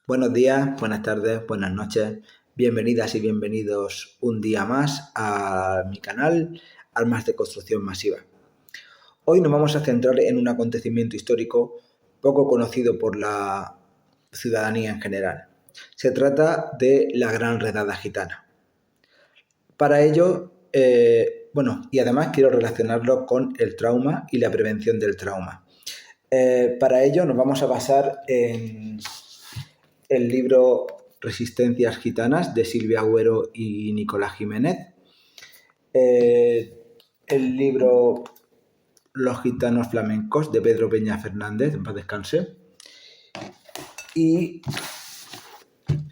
Buenos días, buenas tardes, buenas noches, bienvenidas y bienvenidos un día más a mi canal Armas de Construcción Masiva. Hoy nos vamos a centrar en un acontecimiento histórico poco conocido por la ciudadanía en general. Se trata de la Gran Redada Gitana. Para ello, y además quiero relacionarlo con el trauma y la prevención del trauma. Para ello nos vamos a basar en el libro Resistencias Gitanas de Silvia Agüero y Nicolás Jiménez, el libro Los Gitanos Flamencos de Pedro Peña Fernández, en paz descanse, y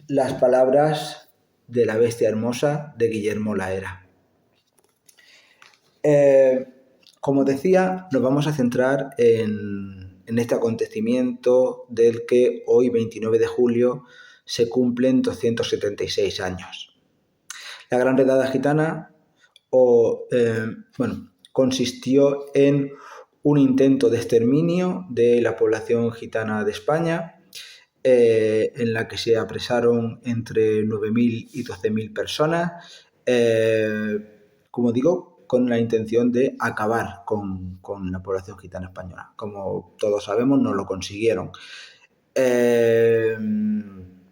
Las Palabras de la Bestia Hermosa de Guillermo Laera. Como decía, nos vamos a centrar en este acontecimiento del que hoy, 29 de julio, se cumplen 276 años. La Gran Redada Gitana consistió en un intento de exterminio de la población gitana de España, en la que se apresaron entre 9.000 y 12.000 personas, como digo, con la intención de acabar con la población gitana española. Como todos sabemos, no lo consiguieron. ¿En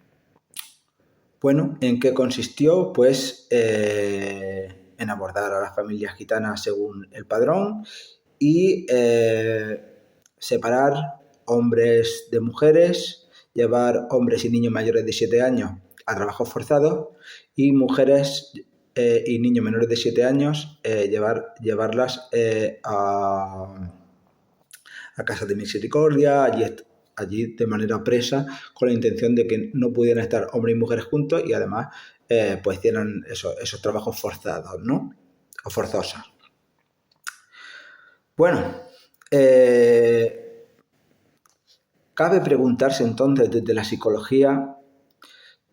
qué consistió? Pues en abordar a las familias gitanas según el padrón y separar hombres de mujeres, llevar hombres y niños mayores de 7 años a trabajos forzados y mujeres y niños menores de 7 años llevarlas a casas de misericordia, allí de manera presa, con la intención de que no pudieran estar hombres y mujeres juntos y además pues hicieran esos trabajos forzados, ¿no? O forzosos. Bueno, cabe preguntarse entonces desde la psicología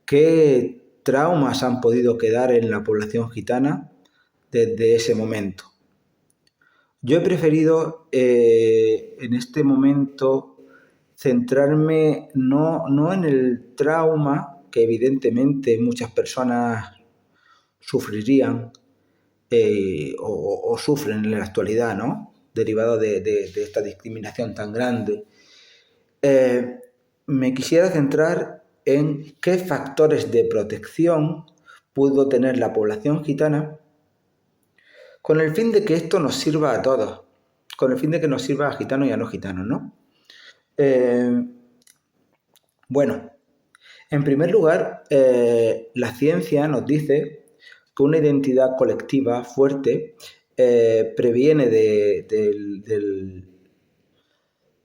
qué traumas han podido quedar en la población gitana desde ese momento. Yo he preferido en este momento centrarme no en el trauma que evidentemente muchas personas sufrirían o sufren en la actualidad, ¿no? Derivado de esta discriminación tan grande. Me quisiera centrar en qué factores de protección pudo tener la población gitana con el fin de que esto nos sirva a todos, con el fin de que nos sirva a gitanos y a no gitanos, ¿no? En primer lugar, la ciencia nos dice que una identidad colectiva fuerte previene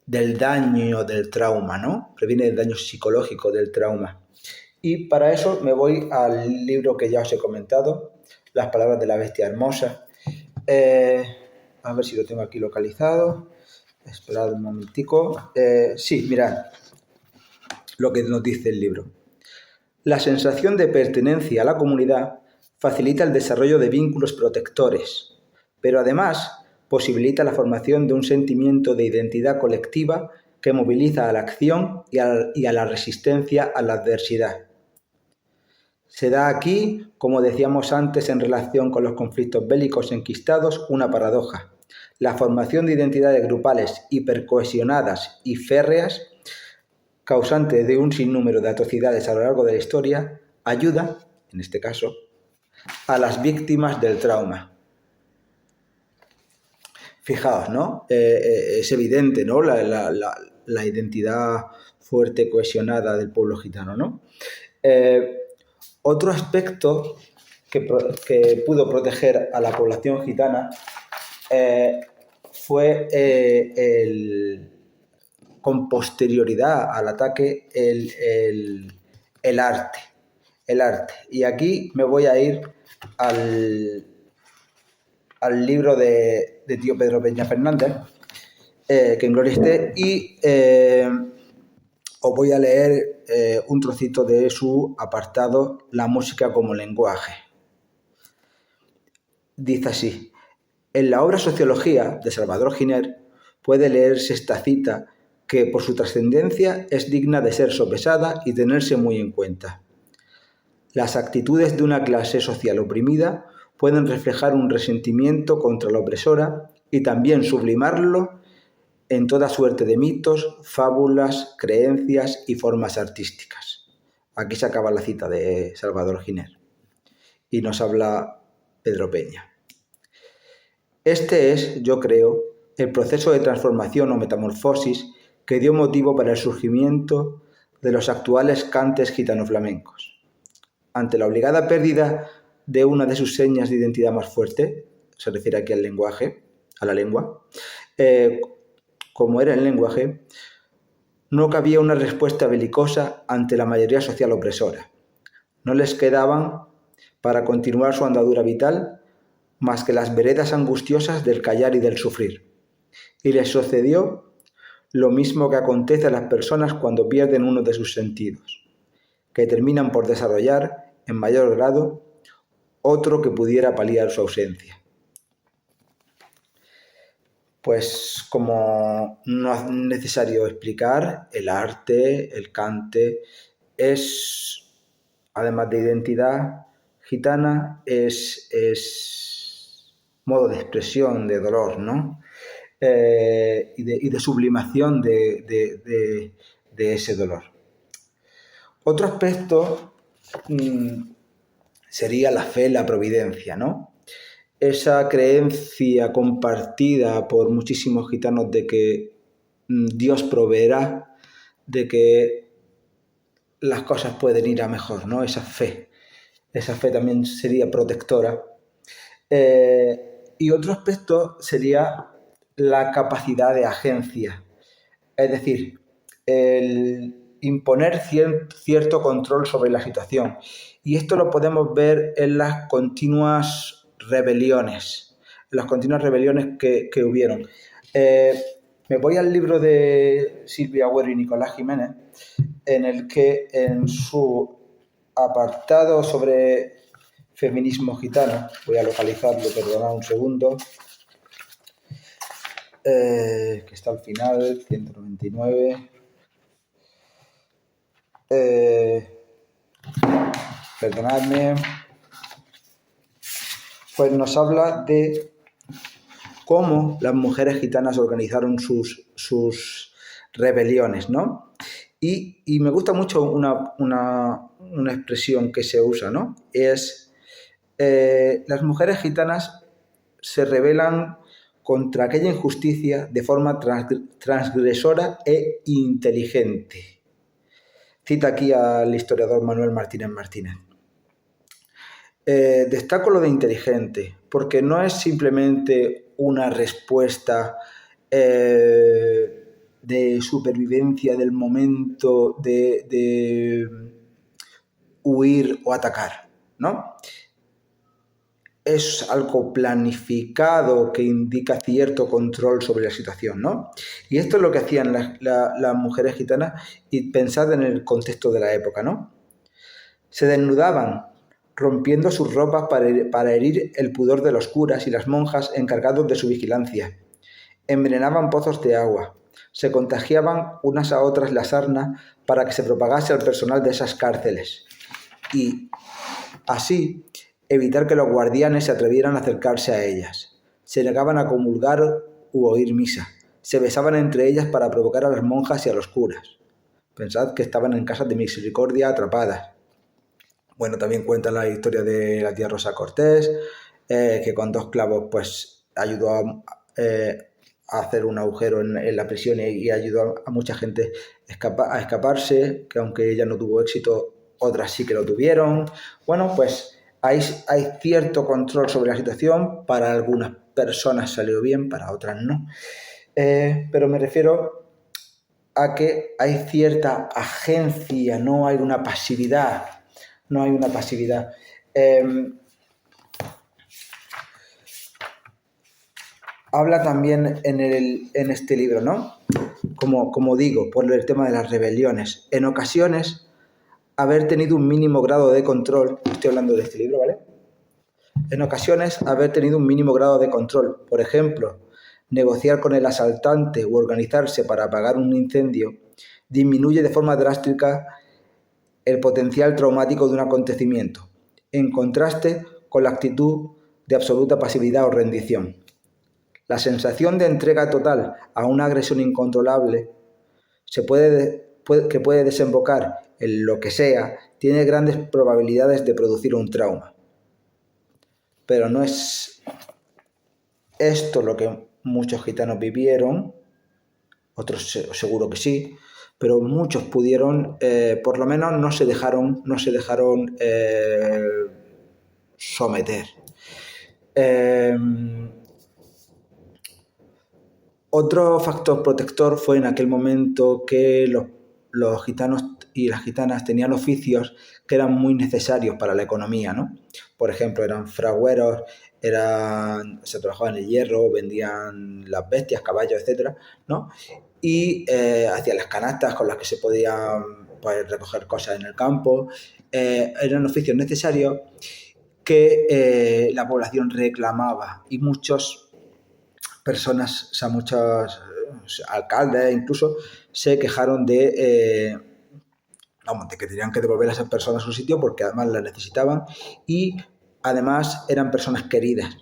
del daño del trauma, ¿no? Previene del daño psicológico del trauma. Y para eso me voy al libro que ya os he comentado, Las Palabras de la Bestia Hermosa. A ver si lo tengo aquí localizado. Esperad un momentico. Sí, mirad lo que nos dice el libro. La sensación de pertenencia a la comunidad facilita el desarrollo de vínculos protectores, pero además posibilita la formación de un sentimiento de identidad colectiva que moviliza a la acción y a la resistencia a la adversidad. Se da aquí, como decíamos antes en relación con los conflictos bélicos enquistados, una paradoja. La formación de identidades grupales hipercohesionadas y férreas, causante de un sinnúmero de atrocidades a lo largo de la historia, ayuda, en este caso, a las víctimas del trauma. Fijaos, ¿no? Es evidente, ¿no? La identidad fuerte, cohesionada del pueblo gitano, ¿no? Otro aspecto que pudo proteger a la población gitana fue con posterioridad al ataque el arte. Y aquí me voy a ir al libro de tío Pedro Peña Fernández, que en gloria esté, y os voy a leer un trocito de su apartado La música como lenguaje. Dice así: en la obra Sociología de Salvador Giner puede leerse esta cita que por su trascendencia es digna de ser sopesada y tenerse muy en cuenta. Las actitudes de una clase social oprimida pueden reflejar un resentimiento contra la opresora y también sublimarlo en toda suerte de mitos, fábulas, creencias y formas artísticas. Aquí se acaba la cita de Salvador Giner y nos habla Pedro Peña. Este es, yo creo, el proceso de transformación o metamorfosis que dio motivo para el surgimiento de los actuales cantes gitano-flamencos. Ante la obligada pérdida de una de sus señas de identidad más fuerte, se refiere aquí al lenguaje, a la lengua, como era el lenguaje, no cabía una respuesta belicosa ante la mayoría social opresora. No les quedaban, para continuar su andadura vital, más que las veredas angustiosas del callar y del sufrir. Y les sucedió lo mismo que acontece a las personas cuando pierden uno de sus sentidos, que terminan por desarrollar, en mayor grado, otro que pudiera paliar su ausencia. Pues como no es necesario explicar, el arte, el cante, es, además de identidad gitana, es modo de expresión de dolor, ¿no? Y de sublimación de ese dolor. Otro aspecto sería la fe en la providencia, ¿no? Esa creencia compartida por muchísimos gitanos de que Dios proveerá, de que las cosas pueden ir a mejor, ¿no? Esa fe también sería protectora. Y otro aspecto sería la capacidad de agencia, es decir, el imponer cierto control sobre la situación. Y esto lo podemos ver en las continuas rebeliones, que hubieron. Me voy al libro de Silvia Agüero y Nicolás Jiménez, en el que en su apartado sobre feminismo gitano, voy a localizarlo, perdonad un segundo, que está al final, 199. Perdonadme. Pues nos habla de cómo las mujeres gitanas organizaron sus rebeliones, ¿no? Y me gusta mucho una expresión que se usa, ¿no? Es las mujeres gitanas se rebelan contra aquella injusticia de forma transgresora e inteligente. Cita aquí al historiador Manuel Martínez Martínez. Destaco lo de inteligente, porque no es simplemente una respuesta de supervivencia del momento de huir o atacar, ¿no? Es algo planificado que indica cierto control sobre la situación, ¿no? Y esto es lo que hacían las mujeres gitanas, y pensad en el contexto de la época, ¿no? Se desnudaban, rompiendo sus ropas para herir el pudor de los curas y las monjas encargados de su vigilancia. Envenenaban pozos de agua. Se contagiaban unas a otras la sarna para que se propagase al personal de esas cárceles. Y así evitar que los guardianes se atrevieran a acercarse a ellas. Se negaban a comulgar u oír misa. Se besaban entre ellas para provocar a las monjas y a los curas. Pensad que estaban en casas de misericordia atrapadas. Bueno, también cuentan la historia de la tía Rosa Cortés, que con 2 clavos pues ayudó a hacer un agujero en la prisión y ayudó a mucha gente a escaparse, que aunque ella no tuvo éxito, otras sí que lo tuvieron. Bueno, pues hay cierto control sobre la situación. Para algunas personas salió bien, para otras no. Pero me refiero a que hay cierta agencia, no hay una pasividad. Habla también en este libro, ¿no? Como digo, por el tema de las rebeliones. En ocasiones, haber tenido un mínimo grado de control, estoy hablando de este libro, ¿vale? En ocasiones, haber tenido un mínimo grado de control, por ejemplo, negociar con el asaltante o organizarse para apagar un incendio disminuye de forma drástica el potencial traumático de un acontecimiento, en contraste con la actitud de absoluta pasividad o rendición. La sensación de entrega total a una agresión incontrolable que puede desembocar en lo que sea, tiene grandes probabilidades de producir un trauma. Pero no es esto lo que muchos gitanos vivieron, otros seguro que sí, pero muchos pudieron, por lo menos no se dejaron someter. Otro factor protector fue en aquel momento que los gitanos y las gitanas tenían oficios que eran muy necesarios para la economía, ¿no? Por ejemplo, eran fragüeros, se trabajaban el hierro, vendían las bestias, caballos, etcétera, ¿no? Y hacían las canastas con las que se podían recoger cosas en el campo. Eran oficios necesarios que la población reclamaba y muchos alcaldes incluso se quejaron de que tenían que devolver a esas personas a su sitio porque además las necesitaban y además eran personas queridas,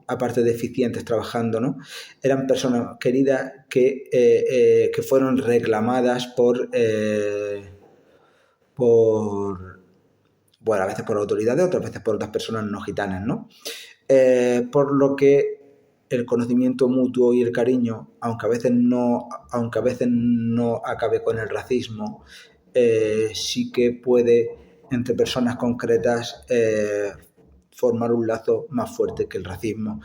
aparte de eficientes trabajando, ¿no? Eran personas queridas que fueron reclamadas a veces por autoridades, otras veces por otras personas no gitanas, ¿no? Por lo que el conocimiento mutuo y el cariño, aunque a veces no acabe con el racismo, sí que puede, entre personas concretas, formar un lazo más fuerte que el racismo.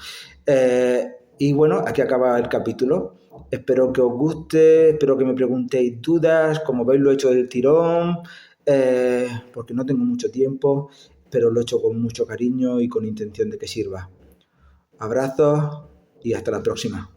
Y bueno, aquí acaba el capítulo. Espero que os guste, espero que me preguntéis dudas, como veis lo he hecho del tirón, porque no tengo mucho tiempo, pero lo he hecho con mucho cariño y con intención de que sirva. Abrazos y hasta la próxima.